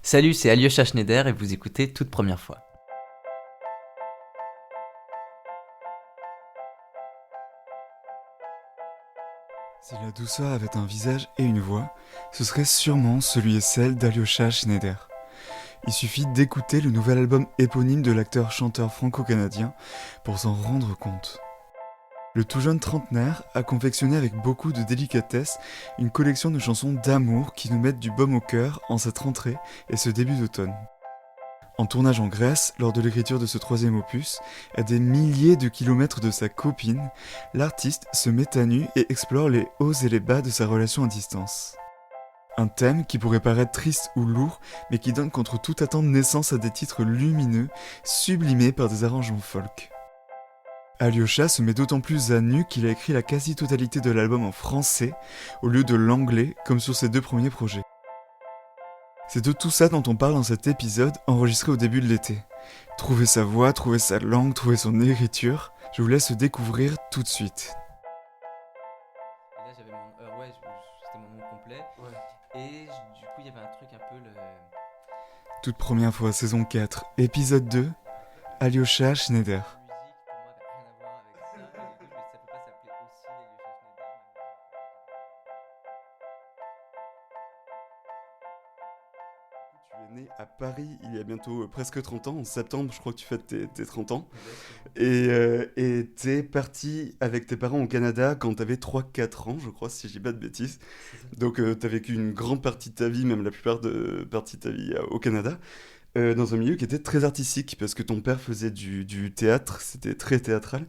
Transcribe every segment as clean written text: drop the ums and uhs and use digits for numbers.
Salut, c'est Alyosha Schneider et vous écoutez Toute Première Fois. Si la douceur avait un visage et une voix, ce serait sûrement celui et celle d'Alyosha Schneider. Il suffit d'écouter le nouvel album éponyme de l'acteur-chanteur franco-canadien pour s'en rendre compte. Le tout jeune trentenaire a confectionné avec beaucoup de délicatesse une collection de chansons d'amour qui nous mettent du baume au cœur en cette rentrée et ce début d'automne. En tournage en Grèce, lors de l'écriture de ce troisième opus, à des milliers de kilomètres de sa copine, l'artiste se met à nu et explore les hauts et les bas de sa relation à distance. Un thème qui pourrait paraître triste ou lourd, mais qui donne contre toute attente naissance à des titres lumineux, sublimés par des arrangements folk. Alyosha se met d'autant plus à nu qu'il a écrit la quasi-totalité de l'album en français, au lieu de l'anglais, comme sur ses deux premiers projets. C'est de tout ça dont on parle dans cet épisode enregistré au début de l'été. Trouver sa voix, trouver sa langue, trouver son écriture, je vous laisse découvrir tout de suite. Et là j'avais mon... c'était mon nom complet. Ouais. Et du coup il y avait un truc un peu le... Toute première fois, saison 4, épisode 2, Alyosha Schneider. La musique pour moi n'a rien à voir avec ça. Et du coup ça peut pas s'appeler aussi Alyosha Tu es né à Paris il y a bientôt presque 30 ans, en septembre je crois que tu fêtes tes 30 ans. Et t'es parti avec tes parents au Canada quand t'avais 3 4 ans, je crois, si je dis pas de bêtises. Donc t'as vécu une grande partie de ta vie, même la plupart de partie de ta vie au Canada, dans un milieu qui était très artistique, parce que ton père faisait du théâtre, c'était très théâtral.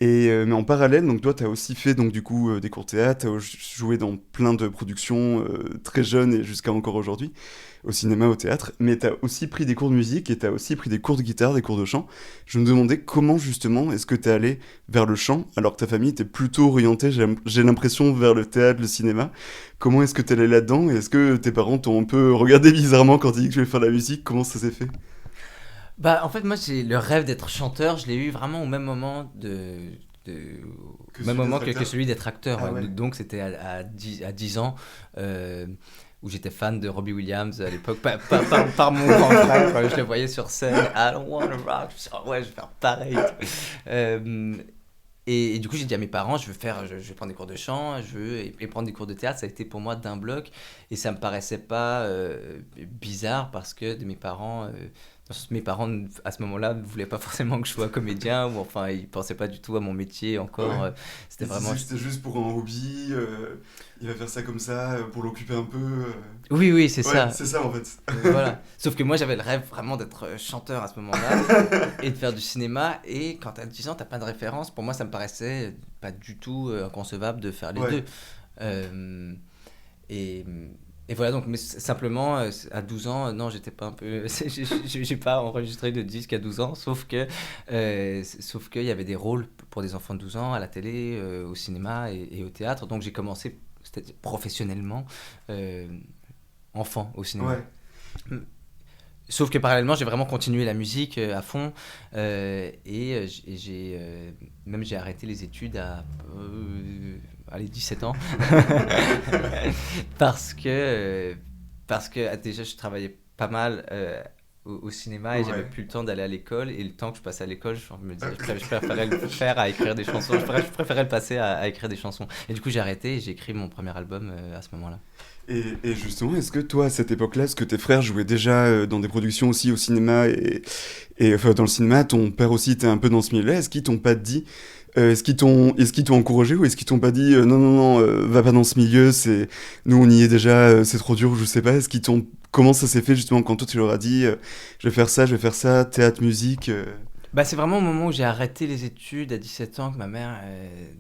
Mais en parallèle, donc toi, tu as aussi fait donc du coup des cours de théâtre, tu as joué dans plein de productions très jeunes et jusqu'à encore aujourd'hui, au cinéma, au théâtre, mais tu as aussi pris des cours de musique et tu as aussi pris des cours de guitare, des cours de chant. Je me demandais comment justement est-ce que tu es allé vers le chant alors que ta famille était plutôt orientée, j'ai l'impression, vers le théâtre, le cinéma. Comment est-ce que tu es allé là-dedans et est-ce que tes parents t'ont un peu regardé bizarrement quand tu dis que tu voulais faire de la musique? Comment ça s'est fait? Bah en fait moi j'ai le rêve d'être chanteur, je l'ai eu vraiment au même moment Que au même celui moment d'être que acteur. celui d'être acteur. Ah Ouais. ouais. Donc c'était à 10 ans euh, où j'étais fan de Robbie Williams à l'époque, par mon grand frère, quand je le voyais sur scène, I don't wanna rock, je me suis dit, oh ouais je vais faire pareil. Euh, et du coup, j'ai dit à mes parents, je vais prendre des cours de chant, et prendre des cours de théâtre. Ça a été pour moi d'un bloc, et ça me paraissait pas bizarre parce que mes parents à ce moment-là ne voulaient pas forcément que je sois comédien, ou enfin, ils pensaient pas du tout à mon métier encore. Ouais. C'était Il se disait vraiment. que c'était juste pour un hobby, il va faire ça comme ça, pour l'occuper un peu. Oui, oui, c'est Ouais, ça. c'est ça en fait. Voilà. Sauf que moi, j'avais le rêve vraiment d'être chanteur à ce moment-là et de faire du cinéma. Et quand t'as 10 ans, t'as pas de référence. Pour moi, ça me paraissait pas du tout inconcevable de faire les Ouais. deux. Euh, et, et voilà, donc, mais simplement, à 12 ans, non, j'étais pas un peu. J'ai pas enregistré de disque à 12 ans, sauf qu'il y avait des rôles pour des enfants de 12 ans à la télé, au cinéma et au théâtre. Donc, j'ai commencé professionnellement euh, enfant au cinéma. Ouais. Sauf que parallèlement, j'ai vraiment continué la musique à fond même j'ai arrêté les études à allez, 17 ans parce que déjà je travaillais pas mal au cinéma et j'avais Ouais. plus le temps d'aller à l'école et le temps que je passais à l'école, je me disais je préférais le faire à écrire des chansons, je préférais le passer à écrire des chansons. Et du coup, j'ai arrêté et j'ai écrit mon premier album à ce moment-là. Et justement, est-ce que toi, à cette époque-là, est-ce que tes frères jouaient déjà dans des productions aussi au cinéma et enfin, dans le cinéma, ton père aussi était un peu dans ce milieu-là, est-ce qu'ils t'ont pas dit, est-ce qu'ils t'ont encouragé ou est-ce qu'ils t'ont pas dit non, non, non, va pas dans ce milieu, nous on y est déjà, c'est trop dur, je sais pas, comment ça s'est fait justement quand toi tu leur as dit, je vais faire ça, théâtre, musique. Bah, c'est vraiment au moment où j'ai arrêté les études à 17 ans que ma mère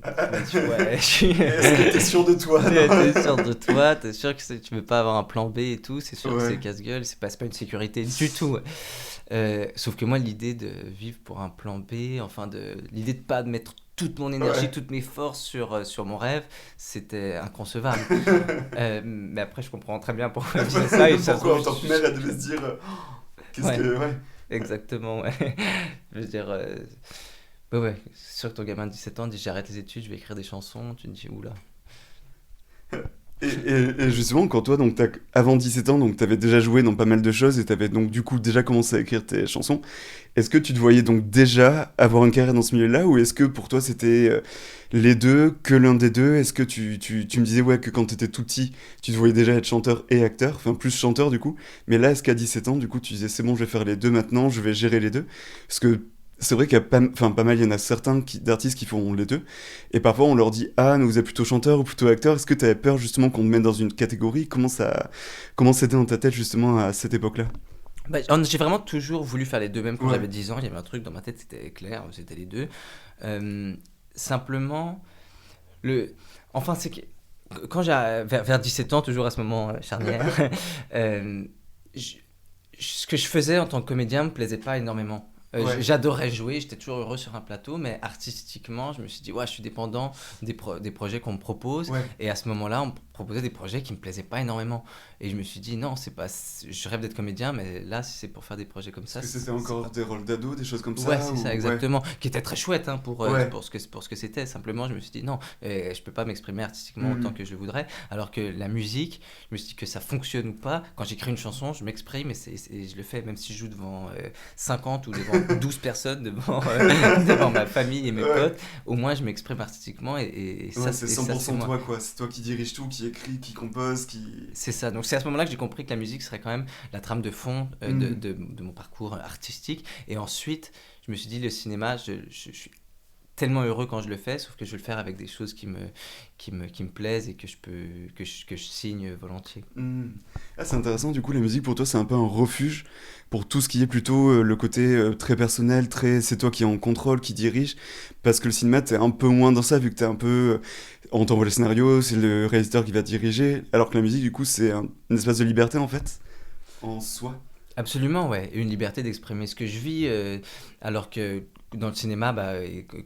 m'a dit ouais, je suis... Est-ce que t'es sûr de toi, non? T'es sûr de toi, t'es sûr que tu veux pas avoir un plan B et tout, c'est sûr que c'est Ouais. casse-gueule, c'est pas une sécurité du tout. Sauf que moi, l'idée de vivre pour un plan B, l'idée de pas mettre toute mon énergie, Ouais. toutes mes forces sur mon rêve, c'était inconcevable. Mais après, je comprends très bien pourquoi elle disait ça, et ça se Pourquoi trouve, en tant que mère, elle devait se dire, qu'est-ce ouais, que. Ouais. exactement, ouais. Je veux dire, bah ouais, c'est sûr que ton gamin de 17 ans dit j'arrête les études, je vais écrire des chansons, tu te dis oula. Et justement, quand toi, donc, avant 17 ans, donc tu avais déjà joué dans pas mal de choses et tu avais donc du coup déjà commencé à écrire tes chansons, est-ce que tu te voyais donc déjà avoir une carrière dans ce milieu-là ou est-ce que pour toi c'était les deux, que l'un des deux? Est-ce que tu me disais ouais, que quand tu étais tout petit, tu te voyais déjà être chanteur et acteur, enfin plus chanteur du coup, mais là, est-ce qu'à 17 ans, du coup, tu disais c'est bon, je vais faire les deux maintenant, je vais gérer les deux? Parce que c'est vrai qu'il y a pas mal, il y en a certains d'artistes qui font les deux. Et parfois, on leur dit ah, mais vous êtes plutôt chanteur ou plutôt acteur. Est-ce que tu avais peur justement qu'on te mette dans une catégorie? Comment c'était dans ta tête justement à cette époque-là? Bah, j'ai vraiment toujours voulu faire les deux, même quand Ouais, j'avais 10 ans, il y avait un truc dans ma tête, c'était clair, c'était les deux. Euh, Simplement, le... enfin, c'est que quand vers 17 ans, toujours à ce moment charnière, euh, je- ce que je faisais en tant que comédien me plaisait pas énormément. ouais. J'adorais jouer, j'étais toujours heureux sur un plateau, mais artistiquement, je me suis dit, ouais, je suis dépendant des projets qu'on me propose. Ouais. Et à ce moment-là, on me proposait des projets qui me plaisaient pas énormément. Et je me suis dit, non, c'est pas, je rêve d'être comédien, mais là, si c'est pour faire des projets comme Est-ce ça, que c'était c'est encore pas. des rôles d'ado, des choses comme Ouais, ça c'est ça, ou... Ouais. exactement. Qui était très chouette hein, Ouais. pour ce que c'était. Simplement, je me suis dit, non, je peux pas m'exprimer artistiquement autant Mhm. que je le voudrais. Alors que la musique, je me suis dit que ça fonctionne ou pas. Quand j'écris une chanson, je m'exprime et je le fais, même si je joue devant 50 ou devant 12 personnes, devant ma famille et mes Ouais. potes. Au moins, je m'exprime artistiquement Ouais, c'est et ça, c'est 100% moi. toi, quoi. C'est toi qui dirige tout, qui écrit, qui compose, qui... C'est ça. Donc, c'est à ce moment-là que j'ai compris que la musique serait quand même la trame de fond Mhm. de mon parcours artistique. Et ensuite, je me suis dit, le cinéma, je suis tellement heureux quand je le fais, sauf que je veux le faire avec des choses qui me plaisent et que que je signe volontiers. Mhm. Ah, c'est intéressant, du coup, la musique pour toi, c'est un peu un refuge pour tout ce qui est plutôt le côté très personnel, très... C'est toi qui es en contrôle, qui dirige, parce que le cinéma, t'es un peu moins dans ça, vu que t'es un peu... On t'envoie le scénario, c'est le réalisateur qui va diriger, alors que la musique, du coup, c'est une espace de liberté, en fait, en soi. Absolument, ouais. Une liberté d'exprimer ce que je vis, alors que dans le cinéma, bah,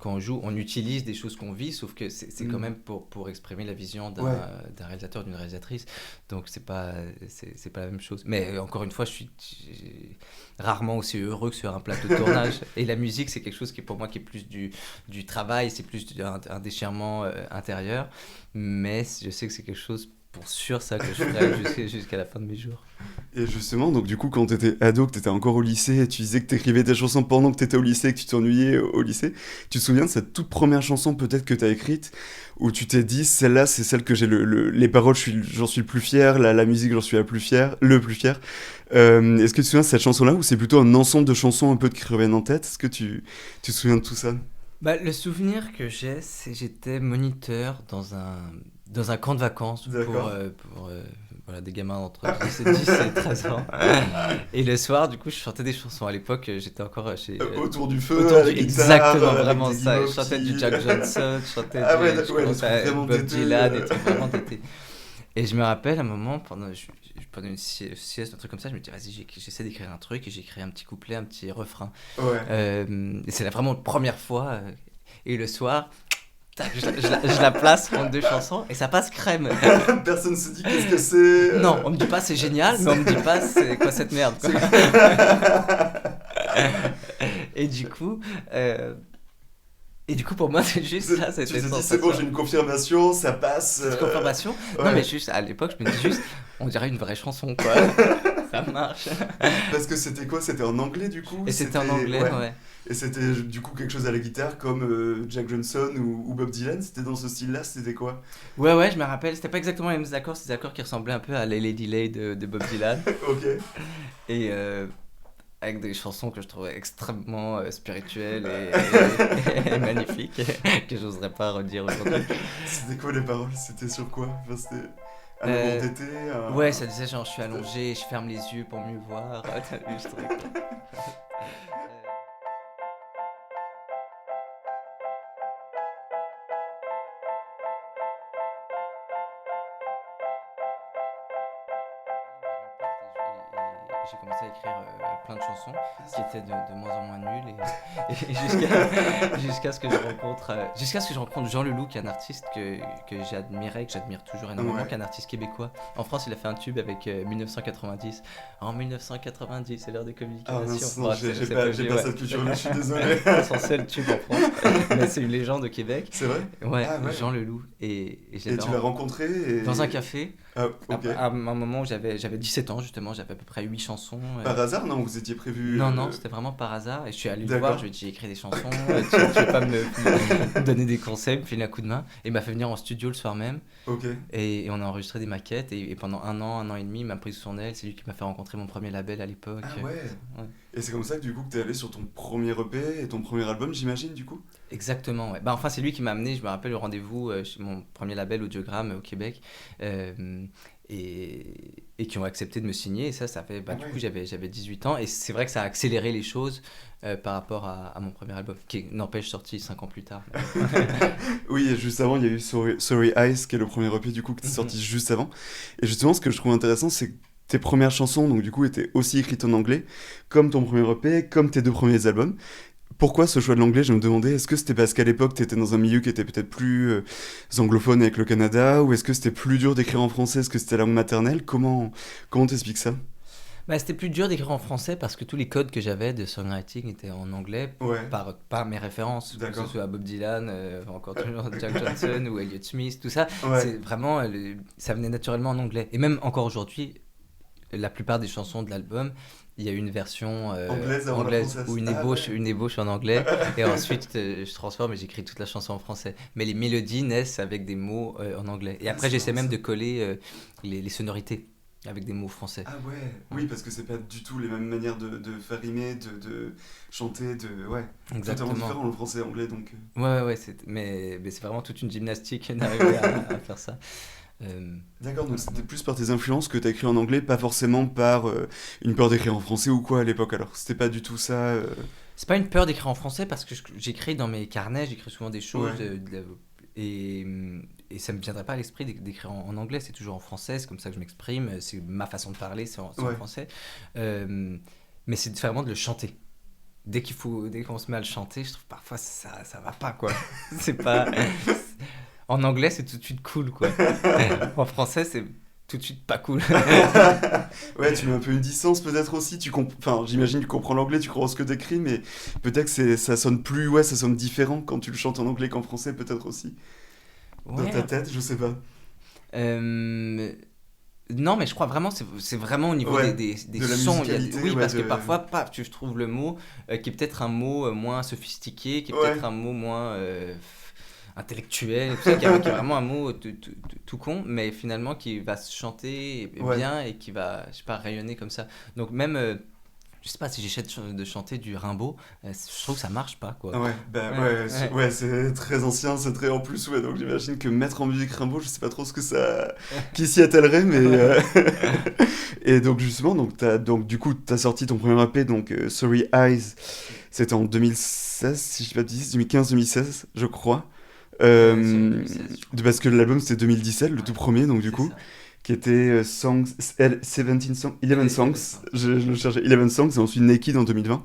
quand on joue, on utilise des choses qu'on vit, sauf que c'est quand Mhm. même pour exprimer la vision Ouais. d'un réalisateur, d'une réalisatrice. Donc c'est pas la même chose. Mais encore une fois, rarement aussi heureux que sur un plateau de tournage. Et la musique, c'est quelque chose qui pour moi qui est plus du travail, c'est plus un déchirement intérieur. Mais je sais que c'est quelque chose pour sûr ça que je ferai jusqu'à la fin de mes jours. Et justement, donc du coup, quand t'étais ado, que t'étais encore au lycée, et tu disais que t'écrivais tes chansons pendant que t'étais au lycée, que tu t'ennuyais au lycée, tu te souviens de cette toute première chanson peut-être que t'as écrite, où tu t'es dit, celle-là, c'est celle que j'ai les paroles, j'en suis le plus fier, la musique, j'en suis le plus fier. Est-ce que tu te souviens de cette chanson-là, ou c'est plutôt un ensemble de chansons un peu qui reviennent en tête? Est-ce que tu te souviens de tout ça? Bah, le souvenir que j'ai, c'est que j'étais moniteur dans un camp de vacances D'accord. voilà, des gamins entre 10 et 13 ans. Et le soir, du coup, je chantais des chansons. À l'époque, j'étais encore Autour du feu, à autour la du... guitare, Exactement, avec vraiment des ça. Je guimauves chantais du qui... Jack Johnson, Ah ouais, je ouais, les commençais trucs à vraiment Bob d'été. Dylan, des trucs vraiment d'été. Et je me rappelle un moment, pendant une sieste, un truc comme ça, je me dis, vas-y, j'essaie d'écrire un truc et j'ai écrit un petit couplet, un petit refrain. Ouais. Et c'est vraiment la première fois. Et le soir, tac, je la place entre deux chansons et ça passe crème. Personne se dit qu'est-ce que c'est. Non, on me dit pas c'est génial, mais on me dit pas c'est quoi cette merde, quoi. C'est- Et du coup, euh, pour moi, c'est juste ça, Tu c'était te une dis c'est bon, j'ai sensation. une confirmation, ça passe. Cette confirmation. Non, mais Ouais. juste à l'époque, je me dis juste, on dirait une vraie chanson, quoi. Ça marche. Parce que c'était quoi? C'était en anglais du coup? Et c'était en C'était anglais, ouais. ouais. Et c'était du coup quelque chose à la guitare comme Jack Johnson ou Bob Dylan. C'était dans ce style-là. C'était quoi? Ouais, ouais, je me rappelle, c'était pas exactement les mêmes accords, c'est des accords qui ressemblaient un peu à Les Lady Lay de Bob Dylan. Ok. Et avec des chansons que je trouvais extrêmement spirituelles et magnifiques, que j'oserais pas redire aujourd'hui. C'était quoi les paroles? C'était sur quoi? Enfin, c'était un amour Euh, d'été. ouais, ça disait genre je suis C'était- allongé, je ferme les yeux pour mieux voir. T'as vu ce truc? j'ai commencé à écrire plein de chansons qui étaient de moins en moins nulles et jusqu'à ce que je rencontre Jean Leloup, qui est un artiste que j'admirais, que j'admire toujours énormément, qui est un artiste québécooi. En France, il a fait un tube avec 1990. En 1990, c'est l'heure des communications. Non, j'ai pas cette culture-là, je suis désolé. C'est son seul tube en France, mais c'est une légende au Québec. C'est vrai? Ouais, Jean Leloup. Et tu l'as rencontré dans un café. Ah, ok. À un moment où j'avais 17 ans, justement, j'avais à peu près 8 chansons. Par hasard, non? Vous étiez prévu? Non, c'était vraiment par hasard. Et je suis allé le voir, je lui ai dit: j'ai écrit des chansons, tu veux pas me donner des conseils, me filer un coup de main. Et il m'a fait venir en studio le soir même. Ok. Et on a enregistré des maquettes. Et pendant un an et demi, il m'a pris sous son aile. C'est lui qui m'a fait rencontrer mon premier label à l'époque. Ah ouais. Et c'est comme ça que du coup que t'es allé sur ton premier EP et ton premier album, j'imagine, du coup? Exactement, ouais. Bah, enfin, c'est lui qui m'a amené, je me rappelle, le rendez-vous chez mon premier label Audiogramme au Québec. Et qui ont accepté de me signer. Et ça fait... du coup, j'avais 18 ans. Et c'est vrai que ça a accéléré les choses par rapport à mon premier album, qui n'empêche sorti 5 ans plus tard. Oui, et juste avant, il y a eu Sorry Eyes, qui est le premier EP du coup qui est sorti juste avant. Et justement, ce que je trouve intéressant, c'est que tes premières chansons, donc du coup, étaient aussi écrites en anglais, comme ton premier EP, comme tes 2 premiers albums. Pourquoi ce choix de l'anglais? Je me demandais, est-ce que c'était parce qu'à l'époque, tu étais dans un milieu qui était peut-être plus anglophone avec le Canada, ou est-ce que c'était plus dur d'écrire en français, est-ce que c'était la langue maternelle? Comment t'expliques ça? Bah, c'était plus dur d'écrire en français parce que tous les codes que j'avais de songwriting étaient en anglais par mes références, que ce soit Bob Dylan, encore toujours Jack Johnson ou Elliott Smith, tout ça. C'est vraiment, ça venait naturellement en anglais. Et même encore aujourd'hui, la plupart des chansons de l'album, il y a une version anglaise ou une ébauche en anglais, et ensuite je transforme et j'écris toute la chanson en français. Mais les mélodies naissent avec des mots en anglais. Et après, j'essaie même de coller les sonorités avec des mots français. Ah ouais, oui, parce que c'est pas du tout les mêmes manières de faire rimer, de chanter, Exactement. Totalement différent le français et l'anglais, donc... Ouais, mais c'est vraiment toute une gymnastique d'arriver à faire ça. D'accord, donc c'était plus par tes influences que t'as écrit en anglais, pas forcément par une peur d'écrire en français ou quoi à l'époque, alors c'était pas du tout ça C'est pas une peur d'écrire en français parce que j'écris dans mes carnets, j'écris souvent des choses et ça me viendrait pas à l'esprit d'écrire en anglais, c'est toujours en français, c'est comme ça que je m'exprime, c'est ma façon de parler, c'est en français, mais c'est vraiment de le chanter. Dès qu'on se met à le chanter, je trouve parfois ça va pas, quoi. C'est pas... En anglais, c'est tout de suite cool, quoi. En français, c'est tout de suite pas cool. Ouais, tu mets un peu une distance peut-être aussi. Enfin, j'imagine que tu comprends l'anglais, tu comprends ce que t'écris, mais peut-être que ça sonne ça sonne différent quand tu le chantes en anglais qu'en français, peut-être aussi. Dans ta tête, je sais pas. Non, mais je crois vraiment, c'est vraiment au niveau des sons. Parce que parfois, je trouve le mot qui est peut-être un mot moins sophistiqué, qui est peut-être un mot moins... intellectuel, tout ça, qui est vraiment un mot tout con, mais finalement qui va se chanter bien et qui va, je sais pas, rayonner comme ça. Donc même, je sais pas, si j'essaie de chanter du Rimbaud, je trouve que ça marche pas, quoi. Ouais, c'est très ancien, c'est très en plus, donc j'imagine que mettre en musique Rimbaud, je sais pas trop ce que ça... qui s'y attellerait, mais... Et donc justement, du coup, t'as sorti ton premier EP, donc Sorry Eyes, c'était en 2016, si je dis pas de bêtises, 2015-2016, je crois. Parce que l'album c'était 2017, le tout premier, donc du coup, qui était 11 songs, je le cherchais, 11 songs, et ensuite Naked en 2020.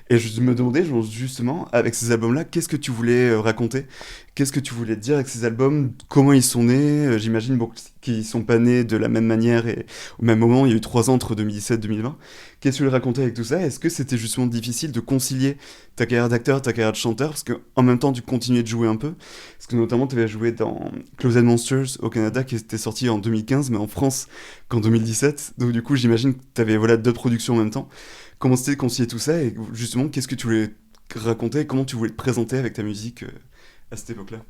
Et je me demandais justement, avec ces albums-là, qu'est-ce que tu voulais raconter? Qu'est-ce que tu voulais dire avec ces albums? Comment ils sont nés? J'imagine qu'ils sont pas nés de la même manière et au même moment. Il y a eu 3 ans entre 2017 et 2020. Qu'est-ce que tu voulais raconter avec tout ça? Est-ce que c'était justement difficile de concilier ta carrière d'acteur, ta carrière de chanteur? Parce qu'en même temps, tu continuais de jouer un peu. Parce que notamment, tu avais joué dans Closet Monsters au Canada, qui était sorti en 2015, mais en France qu'en 2017. Donc du coup, j'imagine que tu avais d'autres productions en même temps. Comment c'était de concilier tout ça? Et justement, qu'est-ce que tu voulais raconter? Comment tu voulais te présenter avec ta musique à cette époque-là?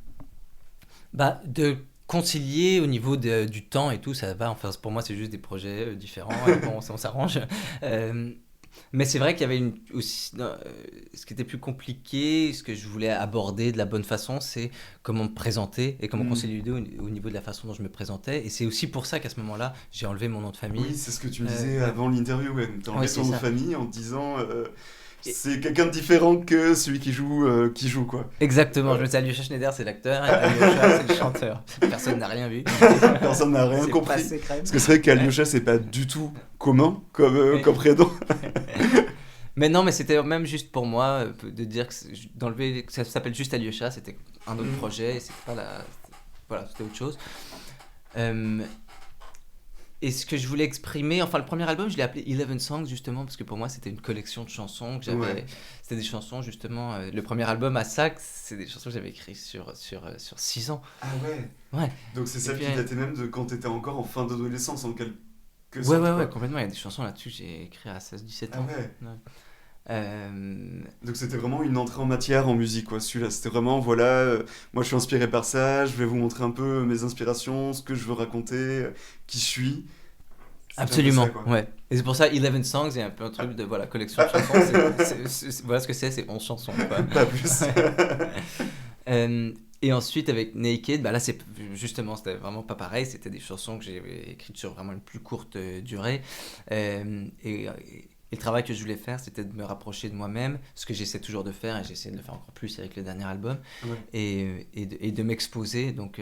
De concilier au niveau du temps et tout, ça va. Enfin, pour moi, c'est juste des projets différents. Et bon, on s'arrange. Mais c'est vrai qu'il y avait aussi, ce qui était plus compliqué, ce que je voulais aborder de la bonne façon, c'est comment me présenter et comment concilier les deux au niveau de la façon dont je me présentais. Et c'est aussi pour ça qu'à ce moment-là, j'ai enlevé mon nom de famille. Oui, c'est ce que tu me disais avant l'interview. Tu as enlevé ton nom de famille en te disant... c'est quelqu'un de différent que celui qui joue quoi. Exactement, je me dis Alyosha Schneider c'est l'acteur et Alyosha c'est le chanteur. Personne n'a rien vu. Personne n'a rien C'est compris. passé crème. Parce que c'est vrai qu'Alyosha, c'est pas du tout commun comme prénom. Mais non, mais c'était même juste pour moi de dire d'enlever que ça s'appelle juste Alyosha, c'était un autre projet, et c'était pas voilà, c'était autre chose. Euh, et ce que je voulais exprimer, enfin le premier album, je l'ai appelé 11 Songs justement parce que pour moi c'était une collection de chansons que j'avais. Ouais. C'était des chansons justement. Le premier album à Sac, c'est des chansons que j'avais écrites sur 6 ans. Ah ouais. Ouais. Donc c'est Et celle puis, qui datait même de quand t'étais encore en fin d'adolescence en quelque Ouais, sorte. ouais, quoi. ouais, complètement. Il y a des chansons là-dessus que j'ai écrites à 16-17 Ah ans. ouais. Ouais. Euh, Donc c'était vraiment une entrée en matière en musique quoi. Celui-là, c'était vraiment voilà, moi je suis inspiré par ça, je vais vous montrer un peu mes inspirations, ce que je veux raconter, qui je suis. C'était un peu Absolument, ça, quoi. ouais. Et c'est pour ça 11 Songs, il y a un peu un truc de voilà, collection de chansons. Voilà ce que c'est 11 chansons. Quoi. Pas plus. Et ensuite avec Naked, bah là c'est justement c'était vraiment pas pareil, c'était des chansons que j'ai écrites sur vraiment une plus courte durée. Et le travail que je voulais faire, c'était de me rapprocher de moi-même, ce que j'essaie toujours de faire, et j'essaie de le faire encore plus avec le dernier album, Ouais. et de m'exposer. Donc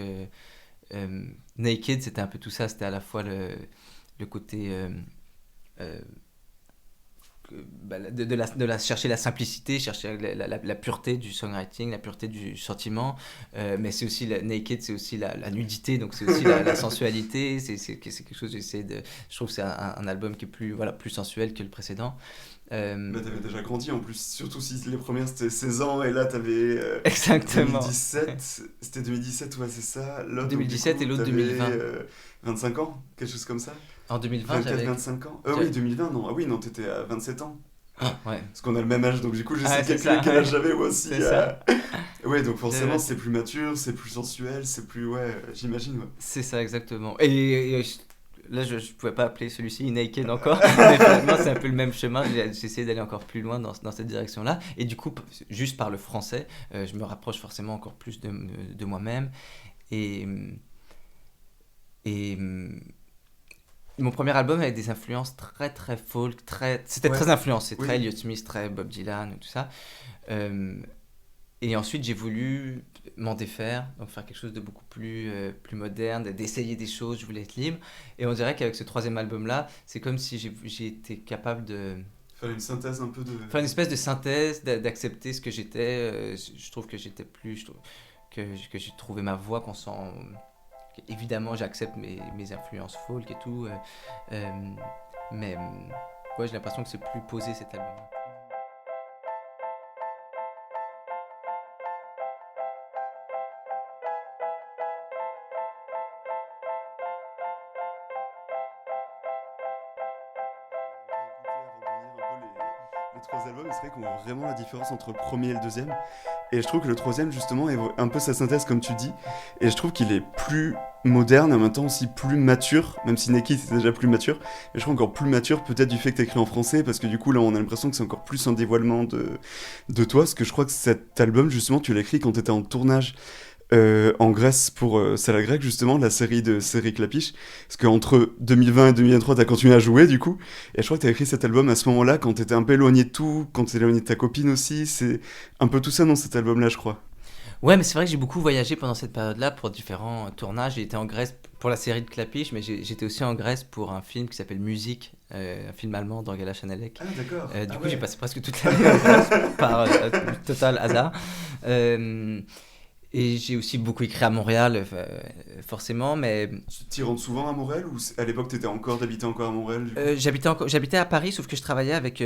Naked, c'était un peu tout ça, c'était à la fois le côté euh, chercher la simplicité, chercher la pureté du songwriting, la pureté du sentiment, mais c'est aussi Naked, c'est aussi la nudité, donc c'est aussi la sensualité, c'est quelque chose, je trouve que c'est un album qui est plus sensuel que le précédent. Bah, t'avais déjà grandi en plus, surtout si les premières c'était 16 ans et là t'avais Exactement. 2017, c'était 2017, ouais c'est ça. L'autre, donc, du 2017 coup, et l'autre t'avais, 2020. 25 ans, quelque chose comme ça. En 2020, 24, 25 ans. Oui, 2020, non. Ah oui, non, t'étais à 27 ans. Ouais. Parce qu'on a le même âge, donc du coup, j'essaie Ah, de c'est calculer ça, quel ouais. âge j'avais moi aussi. C'est ça. Ouais, donc forcément, Ouais. c'est plus mature, c'est plus sensuel, c'est plus. Ouais, j'imagine, ouais. C'est ça, exactement. Là, je ne pouvais pas appeler celui-ci Naked encore, mais finalement, c'est un peu le même chemin. J'ai essayé d'aller encore plus loin dans cette direction-là. Et du coup, juste par le français, je me rapproche forcément encore plus de moi-même. Et, et mon premier album avait des influences très, très folk, c'était Ouais. très influencé, Oui. très Elliott Smith, très Bob Dylan et tout ça. Euh, Et ensuite, j'ai voulu m'en défaire, donc faire quelque chose de beaucoup plus moderne, d'essayer des choses, je voulais être libre. Et on dirait qu'avec ce troisième album-là, c'est comme si j'ai été capable de Faire une synthèse un peu de. faire une espèce de synthèse, d'accepter ce que j'étais. Je trouve que j'étais que j'ai trouvé ma voix, qu'on sent. Évidemment, j'accepte mes influences folk et tout, mais ouais, j'ai l'impression que c'est plus posé cet album. Les trois albums, c'est vrai qu'on voit vraiment la différence entre le premier et le deuxième. Et je trouve que le troisième, justement, est un peu sa synthèse, comme tu dis. Et je trouve qu'il est plus moderne et en même temps aussi plus mature, même si Naked était déjà plus mature. Mais je trouve encore plus mature, peut-être du fait que t'as écrit en français, parce que du coup, là, on a l'impression que c'est encore plus un dévoilement de toi. Parce que je crois que cet album, justement, tu l'as écrit quand t'étais en tournage. En Grèce pour Salle Grecque, justement, la série de Série Clapiche. Parce qu'entre 2020 et 2023, t'as continué à jouer, du coup. Et je crois que t'as écrit cet album à ce moment-là, quand t'étais un peu éloigné de tout, quand t'étais éloigné de ta copine aussi. C'est un peu tout ça dans cet album-là, je crois. Ouais, mais c'est vrai que j'ai beaucoup voyagé pendant cette période-là pour différents tournages. J'ai été en Grèce pour la série de Clapiche, mais j'étais aussi en Grèce pour un film qui s'appelle Musique, un film allemand d'Angela Schanelec. Ah, d'accord. Du coup, j'ai passé presque toute l'année en Grèce par total hasard. Et j'ai aussi beaucoup écrit à Montréal, forcément, mais Tu rentres souvent à Montréal ou à l'époque t'habitais encore à Montréal du coup j'habitais à Paris, sauf que je travaillais avec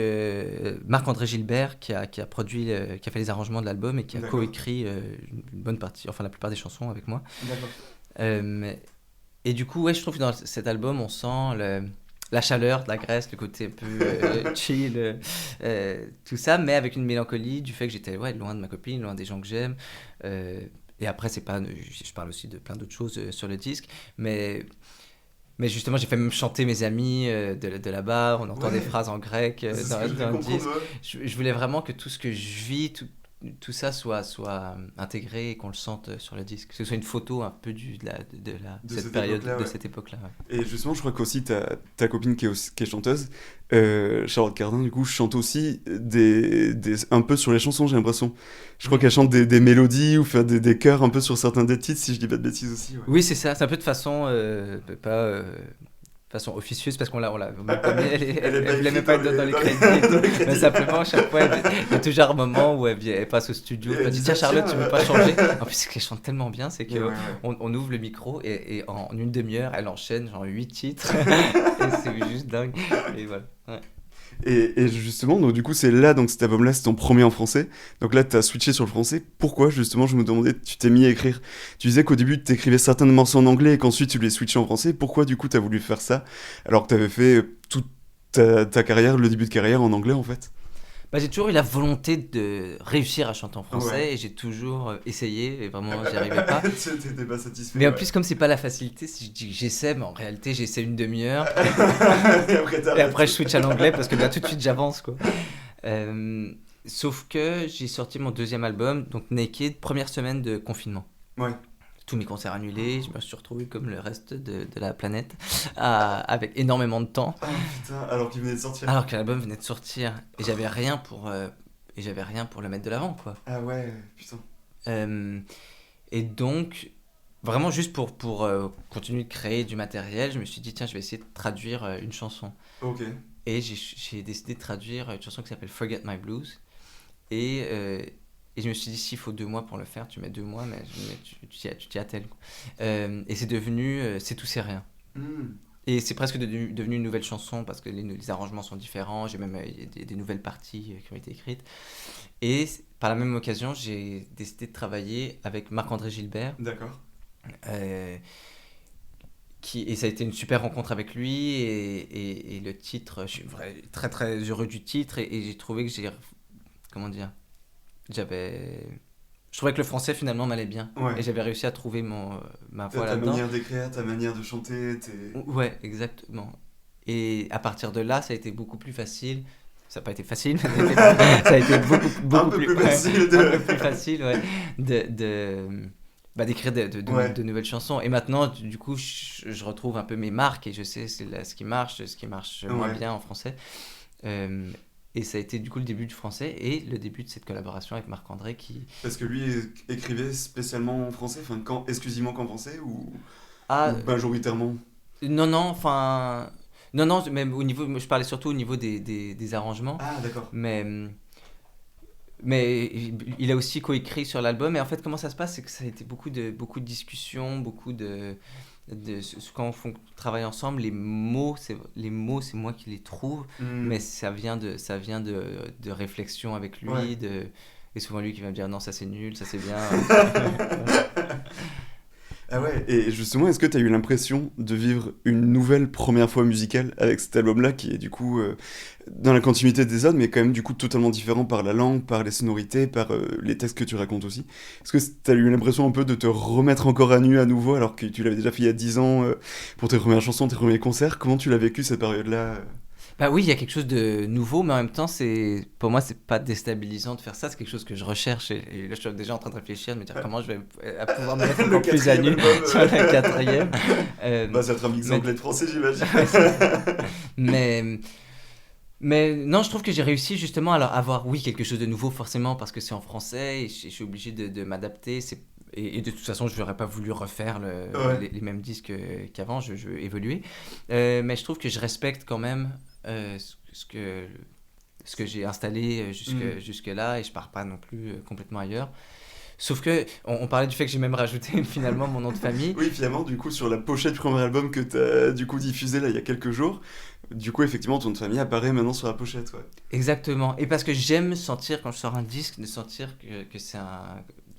Marc-André Gilbert, qui a produit, qui a fait les arrangements de l'album et qui a D'accord. coécrit une bonne partie, enfin la plupart des chansons avec moi. D'accord. Et du coup, ouais, je trouve que dans cet album, on sent la chaleur de la Grèce, le côté un peu chill, tout ça, mais avec une mélancolie du fait que j'étais loin de ma copine, loin des gens que j'aime. Et après, je parle aussi de plein d'autres choses sur le disque, mais justement, j'ai fait même chanter mes amis de là-bas, on entend Ouais. des phrases en grec C'est ce dans que je voulais le comprendre, disque. ouais. Je voulais vraiment que tout ce que je vis, tout ça soit intégré et qu'on le sente sur le disque. Que ce soit une photo un peu de cette période, de cette époque-là. Ouais. Et justement, je crois qu'aussi ta copine qui est chanteuse, Charlotte Cardin, du coup, chante aussi un peu sur les chansons, j'ai l'impression. Je crois qu'elle chante des mélodies ou fait des chœurs un peu sur certains des titres, si je dis pas de bêtises aussi. Ouais. Oui, c'est ça. C'est un peu de façon, façon officieuse, parce qu'on l'a même pas mis, elle voulait même pas être dans les crédits et tout. Mais simplement, à chaque fois, il y a toujours un moment où elle passe au studio, elle dit tiens Charlotte, tu veux pas changer? En plus, ce qu'elle chante tellement bien, c'est qu'on on ouvre le micro et en une demi-heure, elle enchaîne genre 8 titres. Et c'est juste dingue. Et voilà. Ouais. Et justement, donc du coup, c'est là, donc cet album-là, c'est ton premier en français. Donc là, t'as switché sur le français. Pourquoi, justement, je me demandais, tu t'es mis à écrire. Tu disais qu'au début, tu écrivais certains morceaux en anglais et qu'ensuite, tu les switché en français. Pourquoi, du coup, t'as voulu faire ça alors que t'avais fait toute ta carrière, le début de carrière en anglais, en fait? Bah, j'ai toujours eu la volonté de réussir à chanter en français Ouais. et j'ai toujours essayé et vraiment j'y arrivais pas. T'étais pas satisfait. Mais en Ouais. plus, comme c'est pas la facilité, si je dis que j'essaie, mais en réalité, j'essaie une demi-heure Et après, et t'arrêtes. après je switch à l'anglais parce que là tout de suite j'avance quoi. Sauf que j'ai sorti mon deuxième album, donc Naked, première semaine de confinement. Ouais. Tous mes concerts annulés, je me suis retrouvé comme le reste de la planète, avec énormément de temps, Ah putain, alors qu'il venait de sortir. alors que l'album venait de sortir et j'avais rien pour le mettre de l'avant quoi. Ah ouais, putain. Euh, et donc, vraiment juste pour continuer de créer du matériel, je me suis dit, tiens, je vais essayer de traduire une chanson. Ok. Et j'ai décidé de traduire une chanson qui s'appelle Forget My Blues. Et je me suis dit, s'il faut 2 mois pour le faire, tu mets 2 mois, mais tu t'y attelles. Quoi. Et c'est devenu C'est tout, c'est rien. Hmm. Et c'est presque devenu une nouvelle chanson parce que les arrangements sont différents. J'ai même il y a des nouvelles parties qui ont été écrites. Et par la même occasion, j'ai décidé de travailler avec Marc-André Gilbert. D'accord. euh, et ça a été une super rencontre avec lui. Et le titre, je suis très très heureux du titre. Et j'ai trouvé que comment dire, je trouvais que le français finalement m'allait bien. Ouais. Et j'avais réussi à trouver ma voix Ta là-dedans. manière d'écrire, ta manière de chanter, Ouais, exactement. Et à partir de là, ça a été beaucoup plus facile. Ça n'a pas été facile, mais ça a été beaucoup un peu plus ouais, facile un peu plus facile, ouais, d'écrire Ouais. de nouvelles chansons. Et maintenant, du coup, je retrouve un peu mes marques et je sais ce qui marche moins Ouais. bien en français. Euh, et ça a été du coup le début du français et le début de cette collaboration avec Marc-André qui... Parce que lui écrivait spécialement en français, enfin exclusivement qu'en français ou Ah, majoritairement. non, non, enfin... Non, non, même au niveau... Je parlais surtout au niveau des arrangements. Ah d'accord. Mais il a aussi coécrit sur l'album. Et en fait, comment ça se passe, c'est que ça a été beaucoup de discussions, quand on travaille ensemble, les mots, c'est moi qui les trouve, mais ça vient de réflexion avec lui, Ouais. et souvent lui qui va me dire non, ça c'est nul, ça c'est bien. Ah ouais, et justement, est-ce que tu as eu l'impression de vivre une nouvelle première fois musicale avec cet album-là, qui est du coup dans la continuité des autres, mais quand même du coup totalement différent par la langue, par les sonorités, par les textes que tu racontes aussi. Est-ce que tu as eu l'impression un peu de te remettre encore à nu à nouveau, alors que tu l'avais déjà fait il y a 10 ans pour tes premières chansons, tes premiers concerts? Comment tu l'as vécu cette période-là? Bah oui, il y a quelque chose de nouveau, mais en même temps, pour moi, c'est pas déstabilisant de faire ça. C'est quelque chose que je recherche. Et là, je suis déjà en train de réfléchir, de me dire comment je vais pouvoir me mettre Le encore plus à nu quatrième album, sur la quatrième. Bah, ça va être un mix mais- anglais de français, j'imagine. mais, mais non, je trouve que j'ai réussi justement à avoir, oui, quelque chose de nouveau, forcément, parce que c'est en français et je suis obligé de m'adapter. Et de toute façon, je n'aurais pas voulu refaire Ouais. les mêmes disques qu'avant. Je veux évoluer. Mais je trouve que je respecte quand même ce que j'ai installé jusque-là et je pars pas non plus complètement ailleurs. Sauf que on parlait du fait que j'ai même rajouté finalement mon nom de famille. Oui, finalement, du coup, sur la pochette du premier album que t'as du coup diffusé là il y a quelques jours, du coup, effectivement, ton nom de famille apparaît maintenant sur la pochette, ouais. Exactement. Et parce que j'aime sentir, quand je sors un disque, de sentir que c'est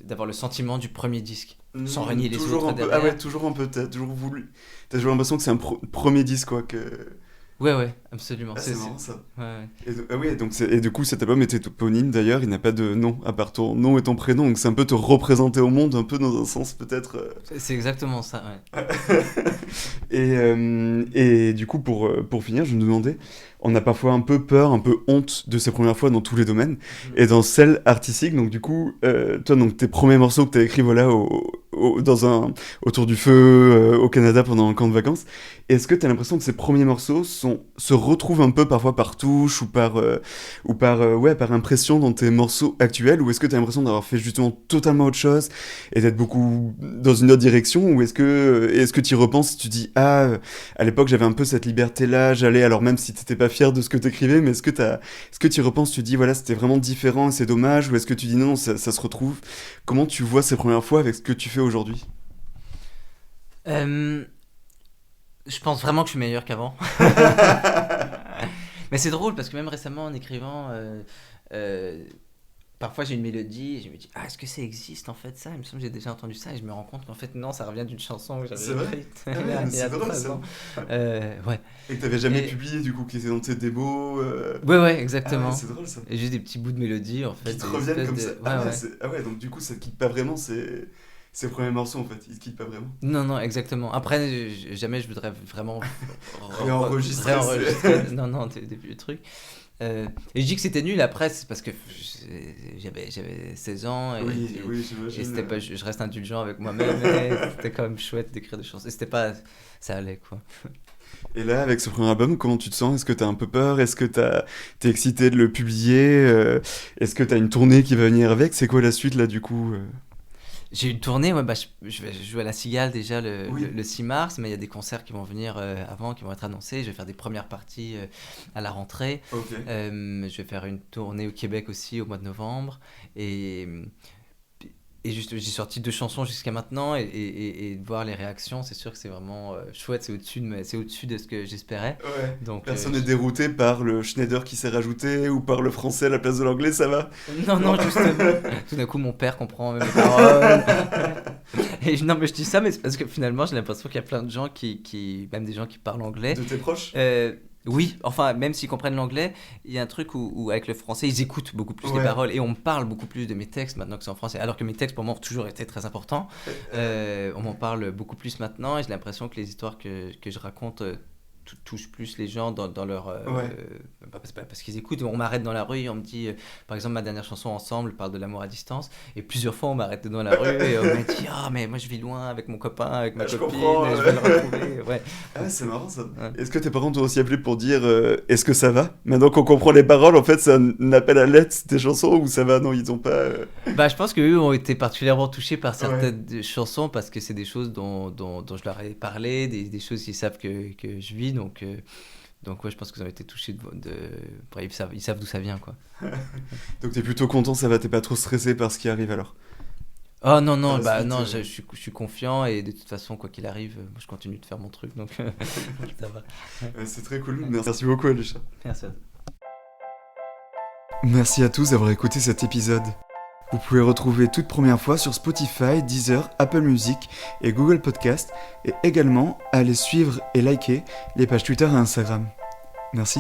d'avoir le sentiment du premier disque, sans renier les Toujours autres un peu, derrière. ah ouais, toujours un peu, t'as toujours l'impression que c'est un premier disque, quoi, Ouais, absolument. Ah, c'est marrant ça. Ouais. Et du coup, cet album était éponyme d'ailleurs, il n'a pas de nom, à part ton nom et ton prénom, donc c'est un peu te représenter au monde, un peu dans un sens peut-être. C'est exactement ça, ouais. Et du coup, pour finir, je me demandais, on a parfois un peu peur, un peu honte de ses premières fois dans tous les domaines, et dans celle artistique, donc du coup, toi, donc tes premiers morceaux que tu as écrits voilà, autour du feu au Canada pendant un camp de vacances, est-ce que tu as l'impression que ces premiers morceaux se retrouvent un peu parfois par touche par impression dans tes morceaux actuels, ou est-ce que tu as l'impression d'avoir fait justement totalement autre chose et d'être beaucoup dans une autre direction, ou est-ce que tu y repenses, tu dis à l'époque j'avais un peu cette liberté là, j'allais, alors même si t'étais pas fier de ce que t'écrivais, mais est-ce que tu y repenses, tu dis voilà c'était vraiment différent et c'est dommage, ou est-ce que tu dis non, ça se retrouve? Comment tu vois ces premières fois avec ce que tu fais aujourd'hui? Euh, je pense vraiment que je suis meilleur qu'avant. Mais c'est drôle parce que même récemment en écrivant, euh, parfois j'ai une mélodie et je me dis, ah, est-ce que ça existe en fait ça? Il me semble que j'ai déjà entendu ça et je me rends compte qu'en fait non, ça revient d'une chanson que j'avais C'est vrai? écrite Ah il y ouais, a, mais il y a c'est drôle 13 ça. ans. Ouais. Et que t'avais jamais Et, publié du coup, qui était dans tes démos. ouais, Ah ouais, exactement. c'est drôle ça. Et juste des petits bouts de mélodie en Qui fait, te des reviennent espèces comme de. ça. Ouais, ouais. Ah ouais, donc du coup ça te quitte pas vraiment ces premiers morceaux en fait, ils te quittent pas vraiment. Non, non, exactement. Après, jamais je voudrais vraiment Réenregistrer, réenregistrer. Non, non, des vieux trucs. Et je dis que c'était nul après, c'est parce que j'avais 16 ans Oui, oui, et j'imagine. c'était pas, je reste indulgent avec moi-même, mais c'était quand même chouette d'écrire des chansons. Et c'était pas, ça allait quoi. Et là, avec ce premier album, comment tu te sens? Est-ce que t'as un peu peur? Est-ce que t'es excité de le publier? Est-ce que t'as une tournée qui va venir avec? C'est quoi la suite là du coup? J'ai une tournée, ouais, bah, je vais jouer à la Cigale déjà Oui, le 6 mars, mais il y a des concerts qui vont venir avant, qui vont être annoncés. Je vais faire des premières parties à la rentrée. ok. Je vais faire une tournée au Québec aussi au mois de novembre. Et, et juste, j'ai sorti 2 chansons jusqu'à maintenant et de voir les réactions, c'est sûr que c'est vraiment chouette. C'est au-dessus de ce que j'espérais. Ouais. Donc, Personne n'est dérouté par le Schneider qui s'est rajouté ou par le français à la place de l'anglais, ça va? non, Non. non, justement. Tout d'un coup, mon père comprend mes paroles. Non, mais je dis ça, mais c'est parce que finalement, j'ai l'impression qu'il y a plein de gens même des gens qui parlent anglais. De tes proches? Oui, enfin, même s'ils comprennent l'anglais, il y a un truc où avec le français, ils écoutent beaucoup plus les Ouais. paroles et on me parle beaucoup plus de mes textes maintenant que c'est en français. Alors que mes textes, pour moi, ont toujours été très importants. On m'en parle beaucoup plus maintenant et j'ai l'impression que les histoires que je raconte touchent plus les gens dans leur. Ouais. Parce qu'ils écoutent. On m'arrête dans la rue et on me dit, par exemple, ma dernière chanson Ensemble parle de l'amour à distance. Et plusieurs fois, on m'arrête dans la rue et on m'a dit, ah, mais moi je vis loin avec mon copain, avec ma Ah, je copine, comprends. et je vais le retrouver. Ouais. Ah, c'est marrant ça. Ouais. Est-ce que tes parents t'ont aussi appelé pour dire est-ce que ça va? Maintenant qu'on comprend les paroles, en fait, c'est un appel à l'aide, tes chansons, ou ça va? Non, ils ont pas. Bah, je pense qu'eux ont été particulièrement touchés par Ouais. certaines chansons parce que c'est des choses dont je leur ai parlé, des choses qu'ils savent que je vis. Donc ouais, je pense qu'ils ont été touchés bref, ils savent d'où ça vient, quoi. Donc t'es plutôt content, ça va, t'es pas trop stressé par ce qui arrive alors? Oh non, Par non, la bah suite, non, je suis confiant et de toute façon, quoi qu'il arrive, moi, je continue de faire mon truc, donc ça va. c'est très cool. Merci beaucoup, Alicia. Merci à toi. Merci à tous d'avoir écouté cet épisode. Vous pouvez retrouver toute première fois sur Spotify, Deezer, Apple Music et Google Podcast, et également aller suivre et liker les pages Twitter et Instagram. Merci.